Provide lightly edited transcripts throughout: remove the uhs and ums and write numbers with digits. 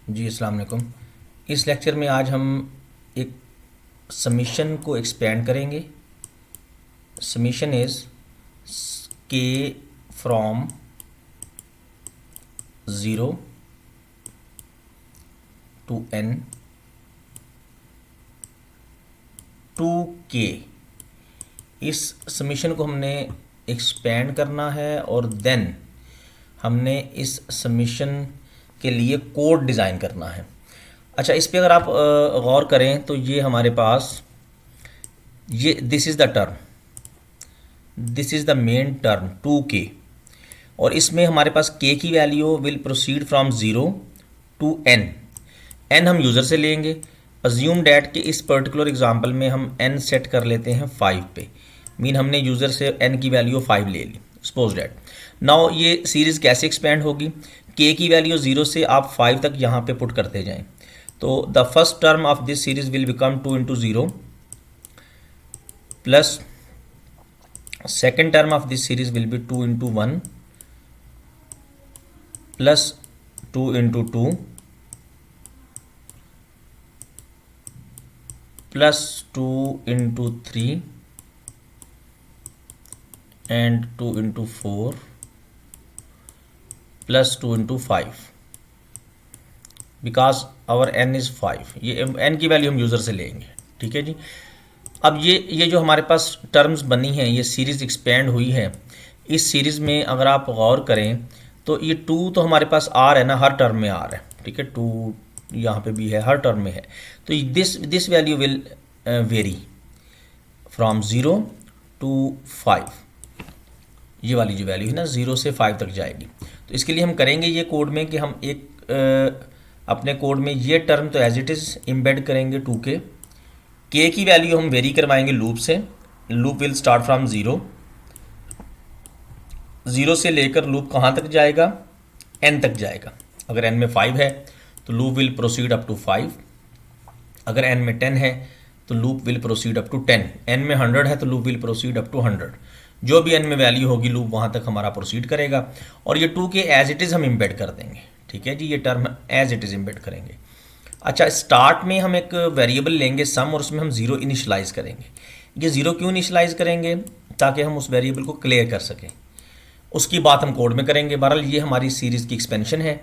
जी अस्सलाम वालेकुम। इस लेक्चर में आज हम एक समीशन को एक्सपेंड करेंगे। Summation is K from zero to N two K. इस समीशन को हमने एक्सपेंड करना है और देन हमने इस समीशन के लिए कोड डिज़ाइन करना है। अच्छा, इस पे अगर आप गौर करें तो ये हमारे पास ये this is the term, this is the main term 2k, और इसमें हमारे पास k की value will proceed from zero to n। n हम यूज़र से लेंगे। अज्यूम डैट कि इस पर्टिकुलर एग्जांपल में हम n सेट कर लेते हैं 5 पे, मीन हमने यूज़र से n की वैल्यू 5 ले ली। सपोज डैट नाउ ये सीरीज़ कैसे एक्सपेंड होगी, k की वैल्यू 0 से आप 5 तक यहाँ पे पुट करते जाएं, तो the first term of this series will become 2 into zero plus second term of this series will be 2 into 1 plus 2 into 2 plus 2 into 3 and 2 into 4 plus 2 into 5 because our n is 5। ये n की value हम user से लेंगे, ठीक है जी। अब ये जो हमारे पास टर्म्स बनी हैं, ये सीरीज़ एक्सपेंड हुई है। इस सीरीज़ में अगर आप गौर करें तो ये 2 तो हमारे पास आर है ना, हर टर्म में आर है, ठीक है। 2 यहाँ पे भी है, हर टर्म में है। तो this value will vary from 0 to 5। ये वाली जो वैल्यू है ना 0 से 5 तक जाएगी। तो इसके लिए हम करेंगे ये कोड में कि हम एक अपने कोड में ये टर्म तो एज इट इज़ एम्बेड करेंगे 2k। k की वैल्यू हम वेरी करवाएंगे लूप से। Loop will start from zero, zero से लेकर लूप कहाँ तक जाएगा, n तक जाएगा। अगर n में 5 है तो loop will proceed up to 5। अगर n में 10 है तो loop will proceed up to 10। n में 100 है तो loop will proceed up to 100। जो भी n में वैल्यू होगी लूप वहाँ तक हमारा प्रोसीड करेगा। और ये 2k एज इट इज़ हम इम्बेड कर देंगे, ठीक है जी। ये term as it is embed करेंगे। अच्छा, स्टार्ट में हम एक वेरिएबल लेंगे सम, और उसमें हम ज़ीरो इनिशलाइज करेंगे। ये ज़ीरो क्यों इनिशलाइज करेंगे, ताकि हम उस वेरिएबल को क्लियर कर सकें। उसकी बात हम कोड में करेंगे। बहरहाल ये हमारी सीरीज़ की एक्सपेंशन है।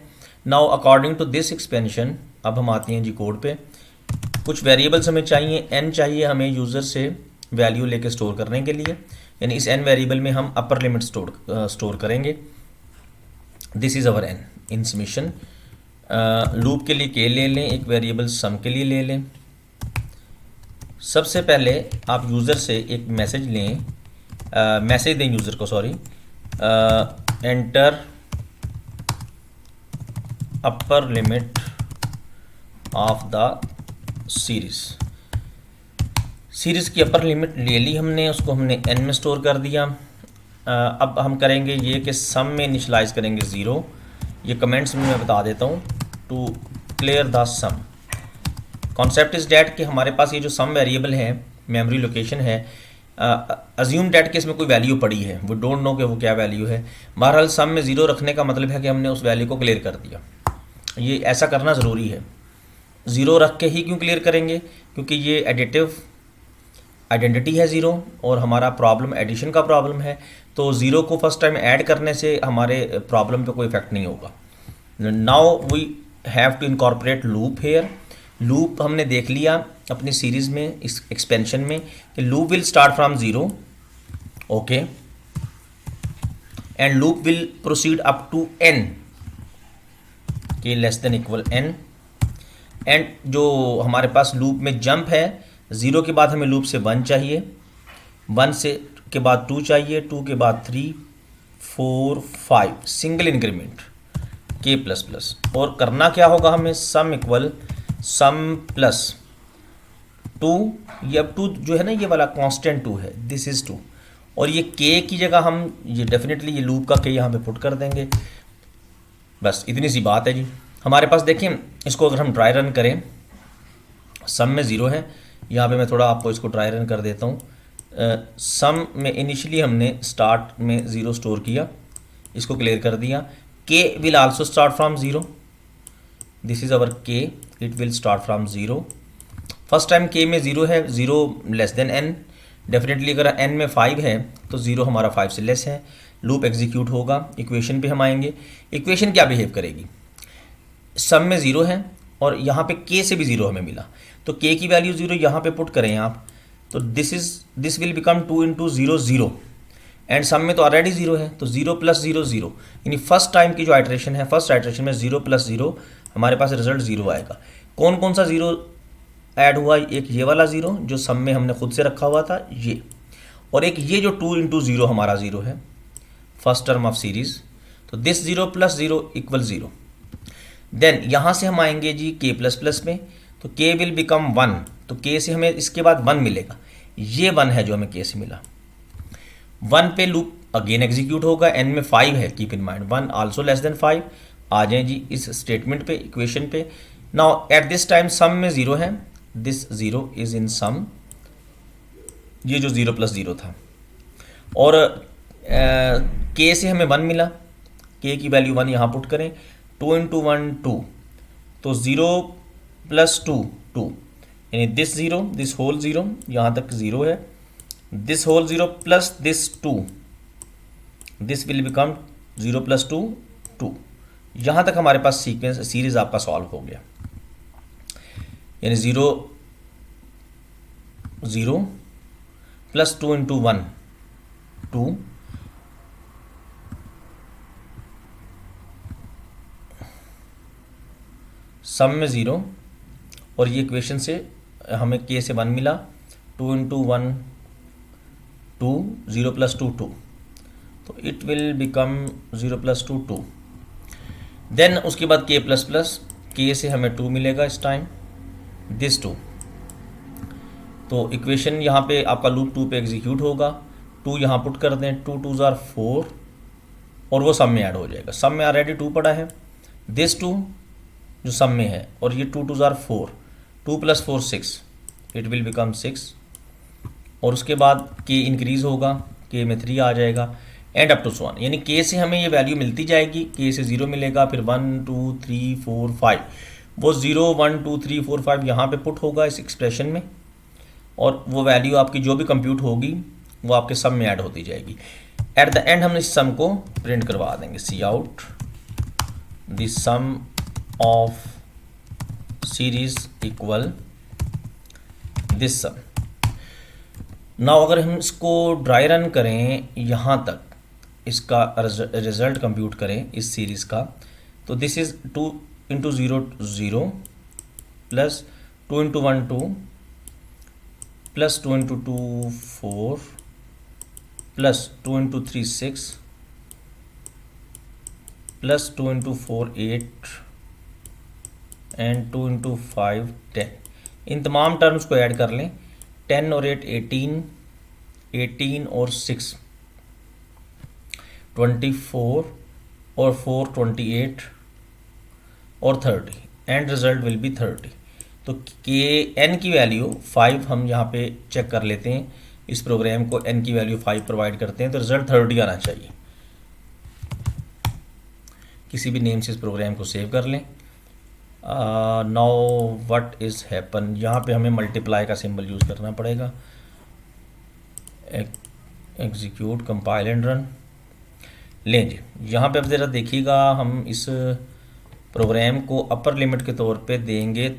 Now according to this expansion अब हम आते हैं जी कोड पे। कुछ वेरिएबल्स हमें चाहिए, n चाहिए हमें यूज़र से वैल्यू लेके स्टोर करने के लिए, यानी इस n वेरिएबल में हम अपर लिमिट स्टोर करेंगे। This is our n in summation. Loop के लिए k ले लें, एक वेरिएबल सम के लिए ले लें। सबसे पहले आप यूज़र से एक मैसेज लें, मैसेज दें यूज़र को, sorry, enter upper limit of the series. Series की अपर लिमिट ले ली हमने, उसको हमने n में स्टोर कर दिया। अब हम करेंगे ये कि सम में इनिशलाइज करेंगे ज़ीरो। ये कमेंट्स में मैं बता देता हूँ, to clear the sum. Concept is that कि हमारे पास ये जो सम वेरिएबल है, मेमोरी लोकेशन है, अज्यूम डैट कि इसमें कोई वैल्यू पड़ी है, वो डोंट नो कि वो क्या वैल्यू है। बहरहाल सम में ज़ीरो रखने का मतलब है कि हमने उस वैल्यू को क्लियर कर दिया। ये ऐसा करना ज़रूरी है। ज़ीरो रख के ही क्यों क्लियर करेंगे, क्योंकि ये एडिटिव आइडेंटिटी है ज़ीरो, और हमारा प्रॉब्लम एडिशन का प्रॉब्लम है। तो ज़ीरो को फर्स्ट टाइम ऐड करने से हमारे प्रॉब्लम पे कोई इफेक्ट नहीं होगा। Now we have to incorporate loop here. Loop हमने देख लिया अपनी सीरीज़ में, इस एक्सपेंशन में, कि loop will start from zero, okay, and loop will proceed up to n के less than equal n। And जो हमारे पास लूप में जंप है, ज़ीरो के बाद हमें लूप से 1 चाहिए, 1 से के बाद 2 चाहिए, 2 के बाद 3, 4, 5, single increment k plus plus. और करना क्या होगा हमें, सम इक्वल सम प्लस 2। ये अब 2 जो है ना, ये वाला कांस्टेंट 2 है, दिस इज़ 2। और ये k की जगह हम ये डेफिनेटली ये लूप का k यहाँ पे पुट कर देंगे। बस इतनी सी बात है जी। हमारे पास देखें, इसको अगर हम ट्राई रन करें, सम में ज़ीरो है। यहाँ पे मैं थोड़ा आपको इसको ट्राई रन कर देता हूँ। सम में इनिशियली हमने स्टार्ट में ज़ीरो स्टोर किया, इसको क्लियर कर दिया। K will also start from zero, this is our K, it will start from zero. First time के में ज़ीरो है, zero less than N, definitely अगर एन में 5 है तो ज़ीरो हमारा 5 से लेस है। लूप एग्जीक्यूट होगा, इक्वेशन पे हम आएंगे। इक्वेशन क्या बिहेव करेगी, सम में ज़ीरो है और यहाँ पे के से भी ज़ीरो हमें मिला, तो के की वैल्यू ज़ीरो यहाँ पे पुट करें आप, तो this will become 2 into zero zero, and sum में तो ऑलरेडी ज़ीरो है, तो ज़ीरो प्लस ज़ीरो ज़ीरो, यानी फर्स्ट टाइम की जो आइट्रेशन है, फर्स्ट आइट्रेशन में ज़ीरो प्लस ज़ीरो हमारे पास रिजल्ट ज़ीरो आएगा। कौन कौन सा ज़ीरो ऐड हुआ, एक ये वाला ज़ीरो जो सम में हमने खुद से रखा हुआ था ये, और एक ये जो 2 इंटू ज़ीरो हमारा ज़ीरो है फर्स्ट टर्म ऑफ सीरीज़, तो this zero plus zero equal zero. Then यहाँ से हम आएंगे जी के प्लस प्लस में, तो के विल बिकम 1, तो के से हमें इसके बाद 1 मिलेगा, ये 1 है जो हमें के से मिला। 1 पे लूप अगेन एग्जीक्यूट होगा, एन में 5 है, keep in mind 1 also less than 5। आ जाएं जी इस स्टेटमेंट पे, इक्वेशन पे। नाउ एट दिस टाइम सम में ज़ीरो है, दिस ज़ीरो इज़ इन सम, ये जो ज़ीरो प्लस ज़ीरो था, और के से हमें 1 मिला, के की वैल्यू 1 यहाँ पुट करें, 2 इंटू 1 2, तो ज़ीरो प्लस 2 2, यानी this zero, this whole zero, यहाँ तक ज़ीरो है, this whole zero plus this 2, this will become 0 plus 2 2। यहाँ तक हमारे पास सीक्वेंस सीरीज आपका सॉल्व हो गया, यानी 0 0 प्लस 2 इंटू 1 2, सम में 0, और ये इक्वेशन से हमें के से 1 मिला, 2 इंटू 1 2, 0 प्लस 2 2, तो it will become 0 plus 2 2। Then उसके बाद के प्लस प्लस, के से हमें 2 मिलेगा इस टाइम, दिस 2, तो इक्वेशन यहाँ पे आपका लूप 2 पे एग्जीक्यूट होगा, 2 यहाँ पुट कर दें, 2 2 ज़ार 4, और वो सम में ऐड हो जाएगा, सम में ऑलरेडी 2 पड़ा है, दिस 2 जो सम में है, और ये 2 2 ज़ार 4, 2 प्लस 4 6, इट विल बिकम 6, और उसके बाद के इंक्रीज़ होगा, के में 3 आ जाएगा, and up to so on, यानी के से हमें ये वैल्यू मिलती जाएगी, के से 0 मिलेगा, फिर 1 2 3 4 5, वो 0 1 2 3 4 5 यहाँ पे पुट होगा इस एक्सप्रेशन में, और वो वैल्यू आपकी जो भी कंप्यूट होगी वो आपके सम में ऐड होती जाएगी। एट द एंड हम इस सम को प्रिंट करवा देंगे, see out the sum of series equal this sum. Now अगर हम इसको ड्राई रन करें, यहाँ तक इसका रिजल्ट कंप्यूट करें इस सीरीज़ का, तो this is 2 into 0 0 plus 2 into 1 2 plus 2 into 2 4 plus 2 into 3 6 plus 2 into 4 8 and 2 into 5 10। इन तमाम टर्म्स को ऐड कर लें, 10 और 8 18, 18 और 6 24, और 4 28 और 30, एंड रिजल्ट विल बी 30। तो के एन की वैल्यू 5 हम यहाँ पे चेक कर लेते हैं, इस प्रोग्राम को एन की वैल्यू 5 प्रोवाइड करते हैं, तो रिजल्ट 30 आना चाहिए। किसी भी नेम से इस प्रोग्राम को सेव कर लें। नाउ व्हाट इज़ हैपन, यहाँ पे हमें मल्टीप्लाई का सिंबल यूज़ करना पड़ेगा, एग्जीक्यूट कंपाइल एंड रन। लें जी, यहाँ पे अब ज़रा देखिएगा, हम इस प्रोग्राम को अपर लिमिट के तौर पे देंगे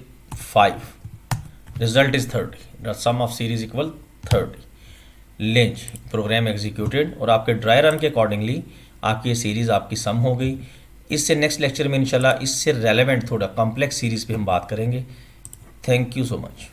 5, result is 30, the sum of series equal 30। लें जी, प्रोग्राम एग्जीक्यूटेड, और आपके ड्राई रन के अकॉर्डिंगली आपकी ये सीरीज़ आपकी सम हो गई। इससे नेक्स्ट लेक्चर में इंशाल्लाह इससे रेलेवेंट थोड़ा कॉम्प्लेक्स सीरीज़ पे हम बात करेंगे। Thank you so much.